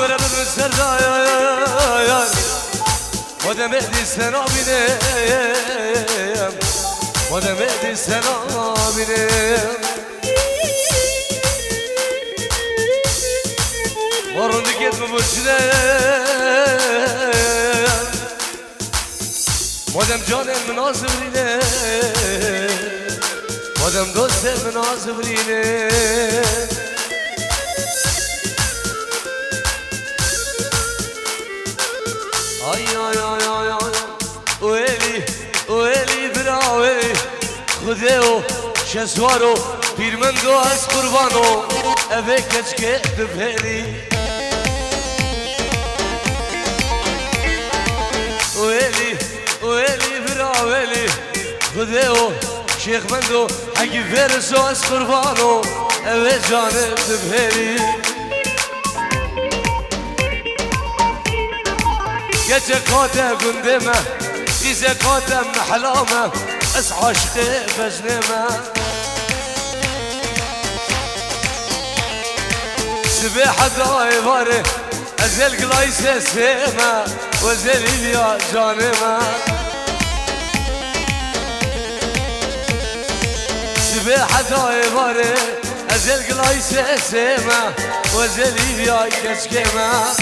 بره بره سردار خودم بدی سنا بینم خودم بدی سنا بینم بارون دیگت ببوشیدم خودم جانم منازبرینه خودم دوست منازبرینه آی آی آی آی آی اویلی برا اویلی خوده و شسوار و پیرمند و از قربان و اوه کچکه بپهلی اویلی برا اویلی خوده و شیخ مند و اگه فرس و از قربان و اوه جانه بپهلی گچه کاته گندمه قیزه کاته محلامه از عاشق بجنمه سبيحة دايفاري أزل قلايسة سيمة وزل إليا جانمة سبيحة دايفاري أزل قلايسة سيمة وزل إليا كشكمة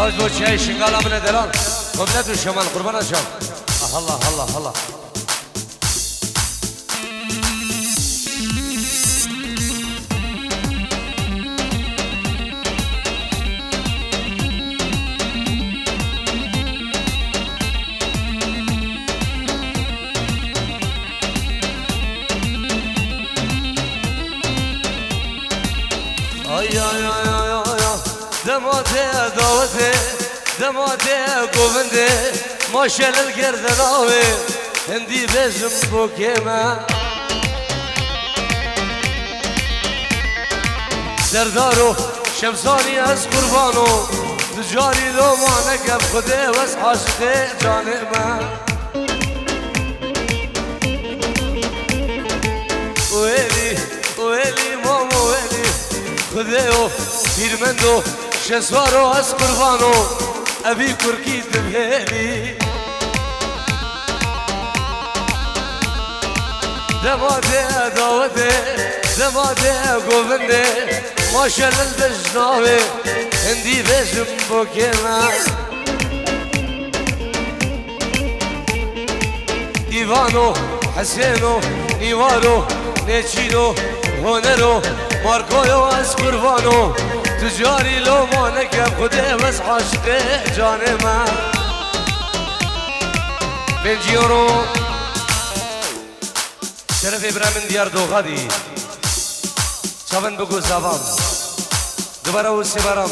ساز بو چای شنگالا من دلان قبلت و شمال قربان شم الله الله الله ay ay ay ay ay دماته دعوته دماته گوونده ماشل گردن آوه هندی بزم بوکیمه سردارو شمسانی از قربانو تجاری لومانه کب خوده وز عاشق جانمه ویلی مامو ویلی خوده و پیرمندو شسوارو از قربانو ابی کرکی دبهلی دماده دعوته دماده گوونده ماشل البجناوه هندی بجم بوکیمه ایوانو حسینو نیوارو نیچینو هنرو مارکویو از قربانو تجاری لو ما نکب خوده بس عاشق جان من بنجیورو شرف ابراهیم دیار دوغادی چاون بگو زبان دوباره او سبارم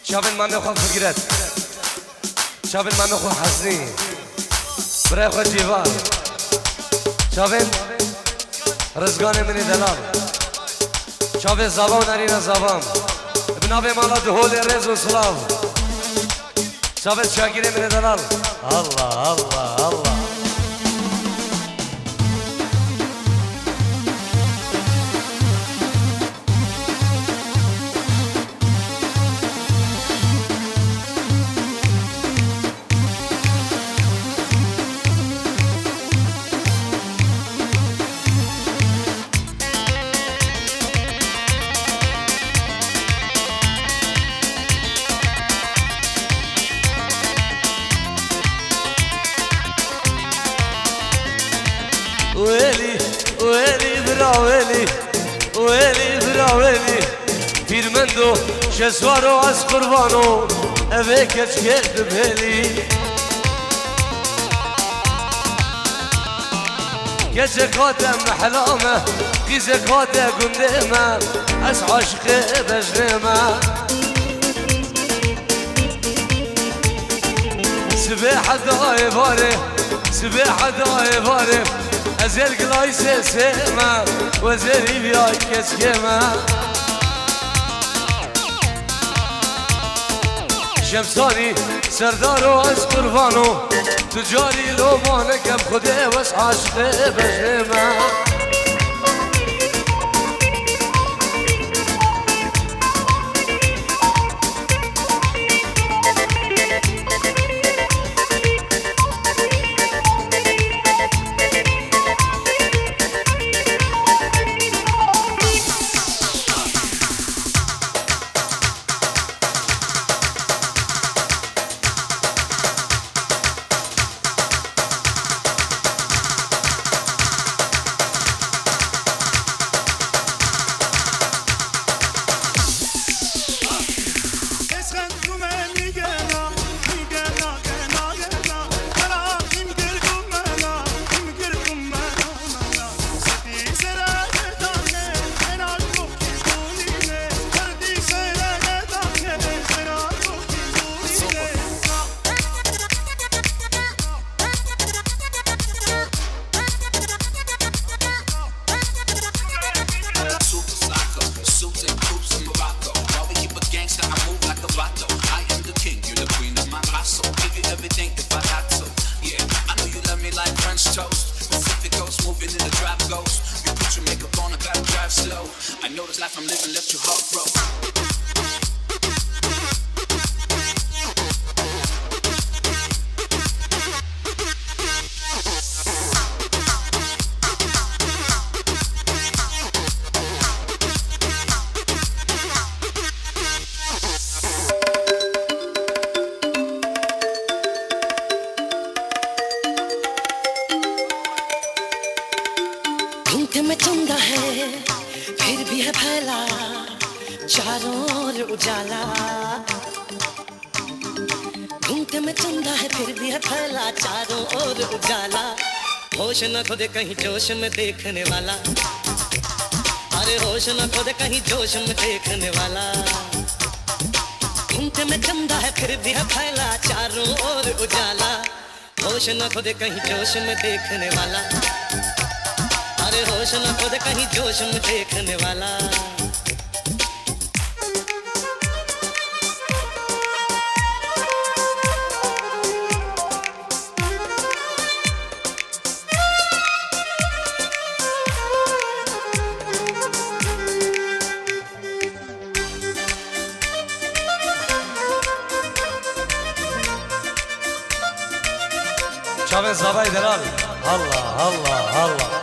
چاون مامه خواه فکرت چاون مامه خواه حزنی برای خواه جیوان چاون رزگان منی دلال چاوه زبان نرین زبان ابناب مالا دهول رز و سلاو چاوه شاگیره من دلال الله الله الله ويلي برا ويلي برا ويلي پیرمندو شسوارو از قربانو اوه کچکه دبهلی کچکات محلامه قیزکات گندمه از عاشق بجنمه سباحة داي باره ازل قلاي سيسيما وزري بياي كسكيما شمساني سردارو از قربانو تجاري لو مانك بخده بس عاشقه بجنما में चंदा है फिर भी है फैला चारों ओर उजाला घूमते में चंदा है फिर भी है फैला चारों ओर उजाला होश न खुद कहीं जोश में देखने वाला अरे होश न खुद कहीं जोश में देखने वाला घूमते में चंदा है फिर भी है फैला चारों ओर उजाला होश न खुद कहीं जोश में देखने वाला अरे होश न खुद कहीं जोश में देखने वाला Chavez Zabay Delal Allah Allah Allah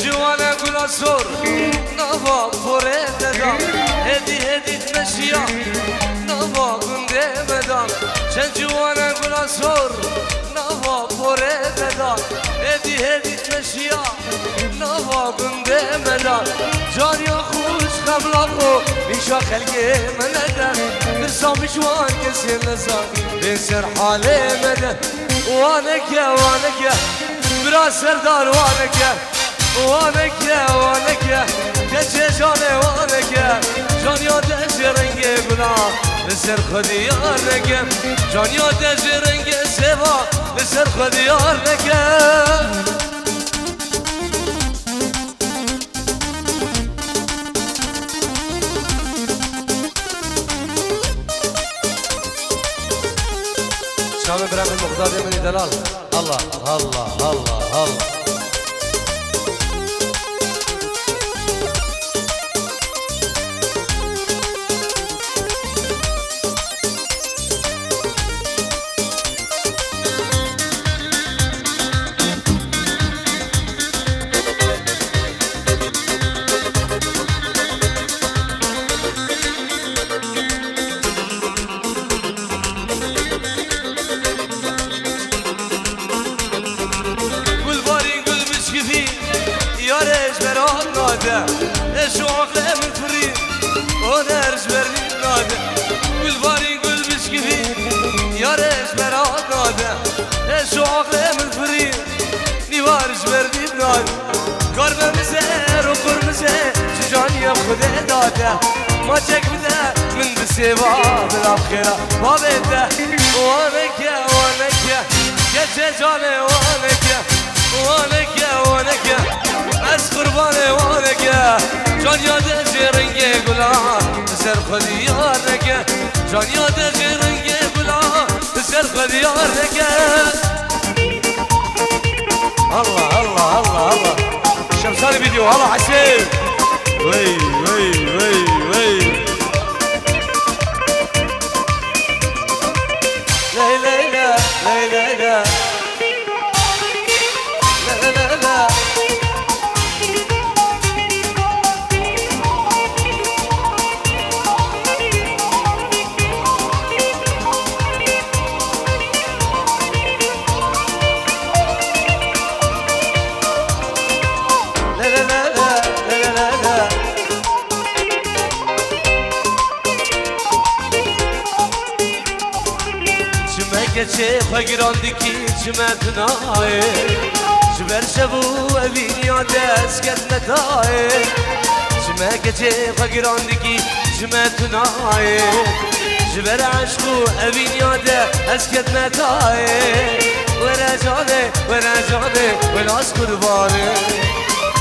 جوانا قول زور نوا فورد دام هدي هدي تمشيا نوا قندي مدام جوانا قول زور نوا فورد دام هدي هدي تمشيا نوا قندي مدام جاري خوش خبلاخو بيشا خلقي مندم برسام جوان كسر نزام بنسر حالي مدم وانك يا وانك يا برا سردار وانك يا وانك يا وانك يا كجي جاني وانك يا جان يا دجي رنگي بنا لسر خديارك جان يا دجي رنگي سوا لسر خديارك شام ابراهيم المقدادي من دلال الله الله الله الله اشو عقله من فريد ونرج برني جبردی بنای کرمزه رو کرمزه چجانی خدا داده ما چک بده من بسیبا بلاب خیره با بده وانکه وانکه گچه جانه وانکه وانکه وانکه از قربانه وانکه جان یاده جرنگه گلان بسر خودی یار نکه جان یاده جرنگه گلان بسر خودی یار نکه الله الله الله الله شمساني فيديو هلا حسين وي وي وي وي لا لا لا لا لا لا لا لا لا چه خواگراندی کی چمت نای جبر شبو اوین یاد اسکت نتای چمه چه خواگراندی کی چمت نای جبر عشقو اوین یاد اسکت نتای ورجاده ورجاده ولاس قربانه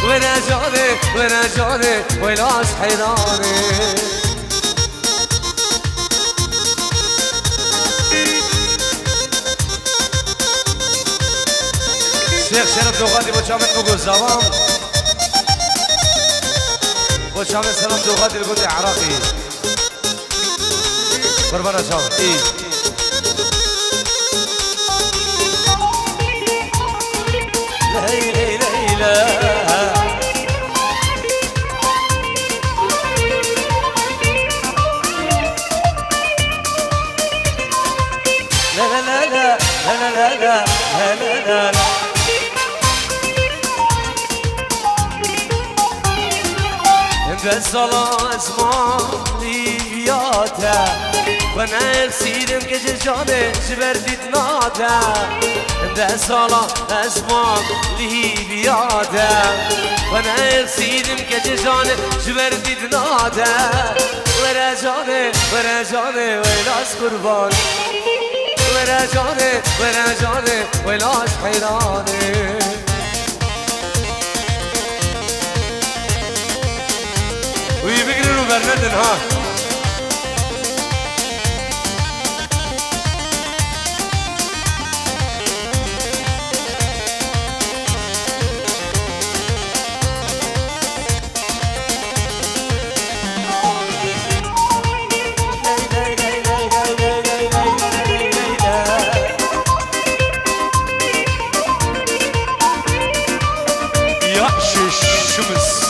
ورجاده ورجاده ولاس حیرانه شیخ شرف دوغادی با چامن بگو زوام با چامن سلام دوغادی بگو عراقی قربانا چامن ای لیلی لیلا لا لا لا لا لا لا لا لا لا الصلاة اسمع لياتا وانا يرسيدم كججاني جبردي تناتا الصلاة اسمع لياتا وانا يرسيدم كججاني جبردي تناتا ورجاني ورجاني ويلاس قربان ورجاني ورجاني ويلاس حيراني ويبقروا برندن ها يا شمس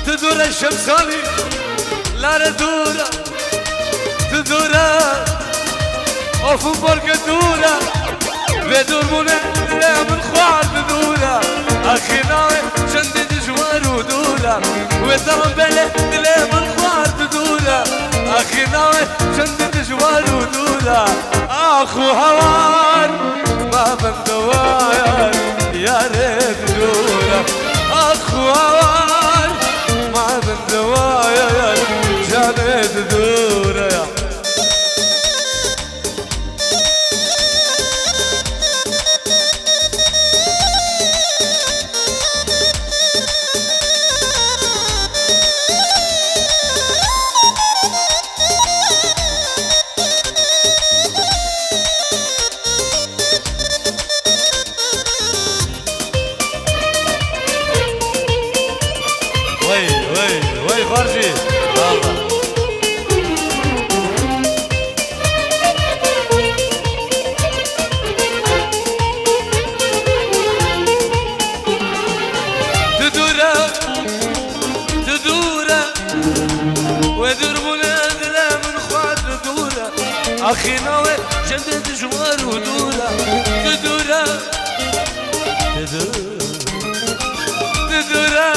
تدور الشمساني لا تدور تدور أوفو بركة دورة بدور منى من خوار بدورة أخي ناوي شندد جوار ودورة وترم بلي دلي من خوار بدورة أخي ناوي شندد جوار ودورة أخو هوار ما من دواير يا ريت دورة أخو هوار ما من دواير جانت دورة وي خارجي چند دجوار و دوره دوره دوره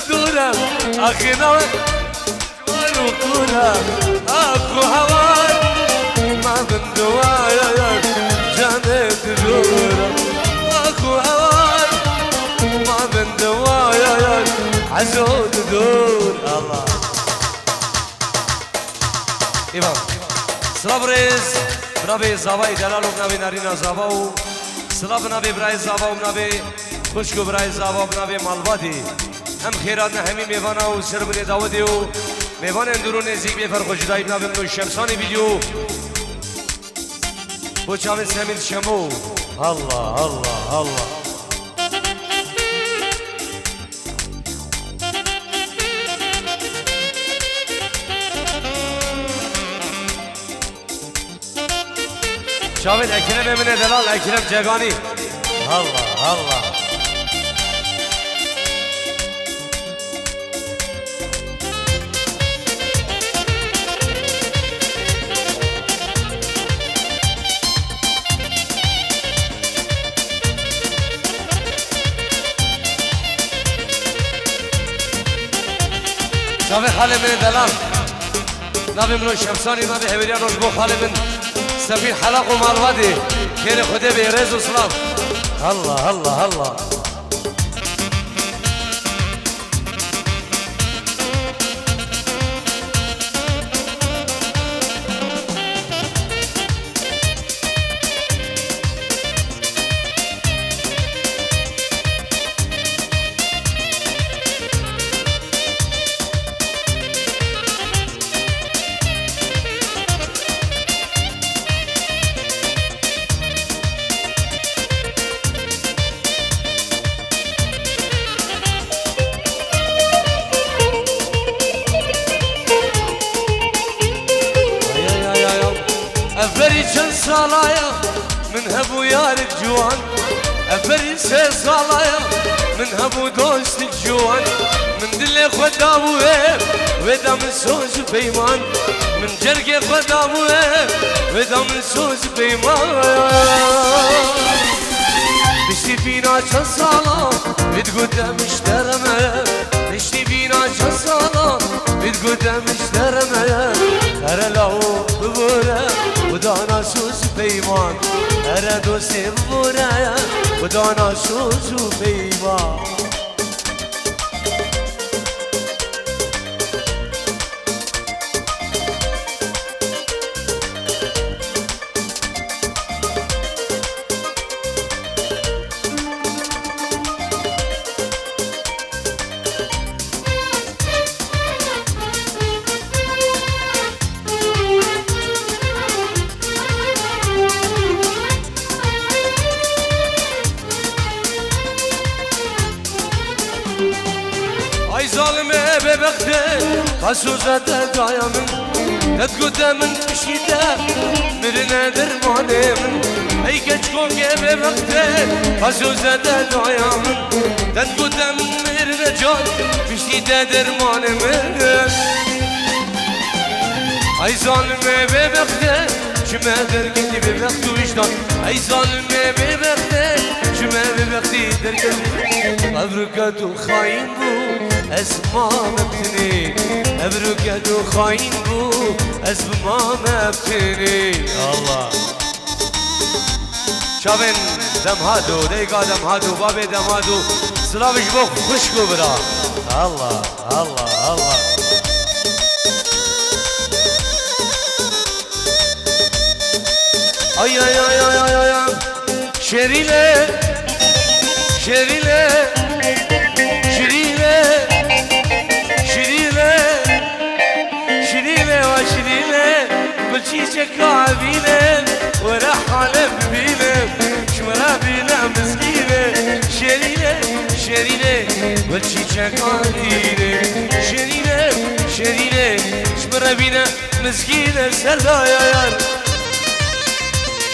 دوره اخي نوى دجوار و دوره اخو هوار ما من دوايا جنت دوره اخو هوار ما من دوايا عزود دور الله ایوان سلابریز بنابی زاوای دلالو بنابی نارینا زاواو سلاب بنابی برای زاواو بنابی خوشکو برای زاواو بنابی مالوادی هم خیرات نه همی میوانا و سربنی داودی و میوان اندرون نزیک بی فرخوشدایی بنابی منو شمسانی ویدیو bu çavin semin şemu Allah Allah Allah çavin Ekrem Emine Delal Ekrem Cegani Allah Allah شاف خاله من دلال نبی منو شمسانی نبی هویریان روش بو خاله من سفیر حلق و مالوادی خیر خوده به رز و سلام الله الله الله افري چند سالایا من هبو یارک جوان افري سه سالایا من هبو دوست جوان من دل خدا بوه ودا من سوز پیمان من جرگ خدا بوه ودا من سوز پیمان بشتی بینا چند سالا بید گودم اشترمه بشتی بینا چند سالا بید گودم اشترمه هر لاو ببوره ودانا سوز پیمان هر دوستی ببوره ودانا سوز پیمان Ay zalime bebekte Kasuzete dayanın Et güdemin işide Birine dermanemin Ey geç konge bebekte Kasuzete dayanın Et güdemin birine can İşide dermanemin Ay zalime bebekte Kime dergin bebek du vicdan Ay zalime bebekte Kime bebekti dergin Evrukatu hain bu اسما مبتني ابرك دو خاين بو اسما مبتني الله شابن دم هادو ديقا دم هادو بابي دم هادو سلامش بو خشكو برا الله الله الله ay ay ay ay ay ay şerile şerile şerile بلشيشك عبينة ورا حالة ببينة شمرا بينا مسكينة شرينة شرينة بلشيشك عبينة شرينة شرينة شمرا بينا مسكينة سلا يا يار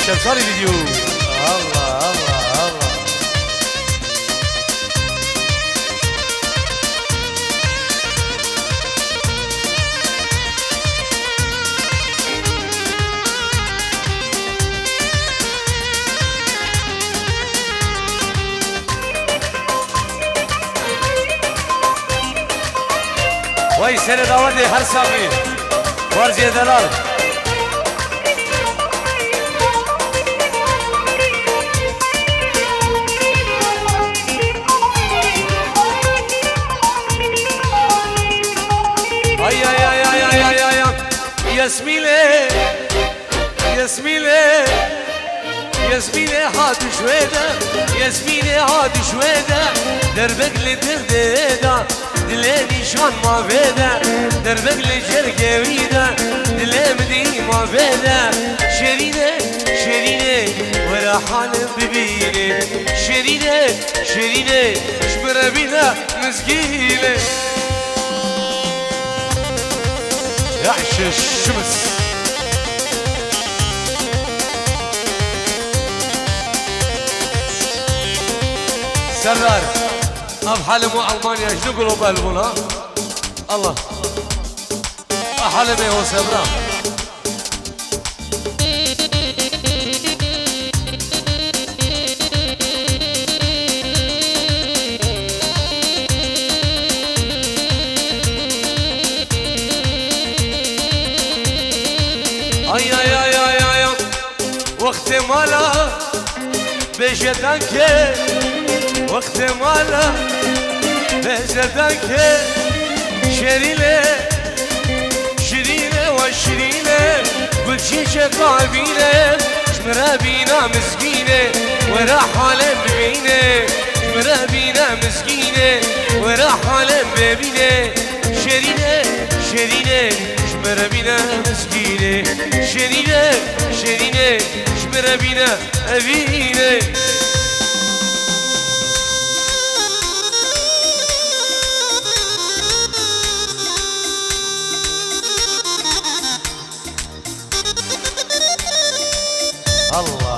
شمساري فيديو الله الله الله وای سر داوری هر سامی ورزی دلال ay ay ay ay ay ay ay Yasmine Yasmine Yasmine hadi şveda Yasmine hadi şveda Derbekli derdeda Dile nişan maveda Derbekli cergevida Dile mdi maveda Şerine Şerine Vera halim bibine Şerine Şerine Şmire bina mizgine يحشي الشمس سرار اب حلمو المانيا شنو يقولوا بقلبون ها الله حلمي هو سبرا ay ay ay ay ay وقت مالا بجدان که وقت مالا بجدان که شرینه شرینه و شرینه گل چیچه قابینه شمره بینا مسکینه ورا حالم ببینه شمره بینا مسکینه ورا حالم ببینه شرینه شرینه شمره بینا مسکینه شرینه شرینه شمره بینا ابینه الله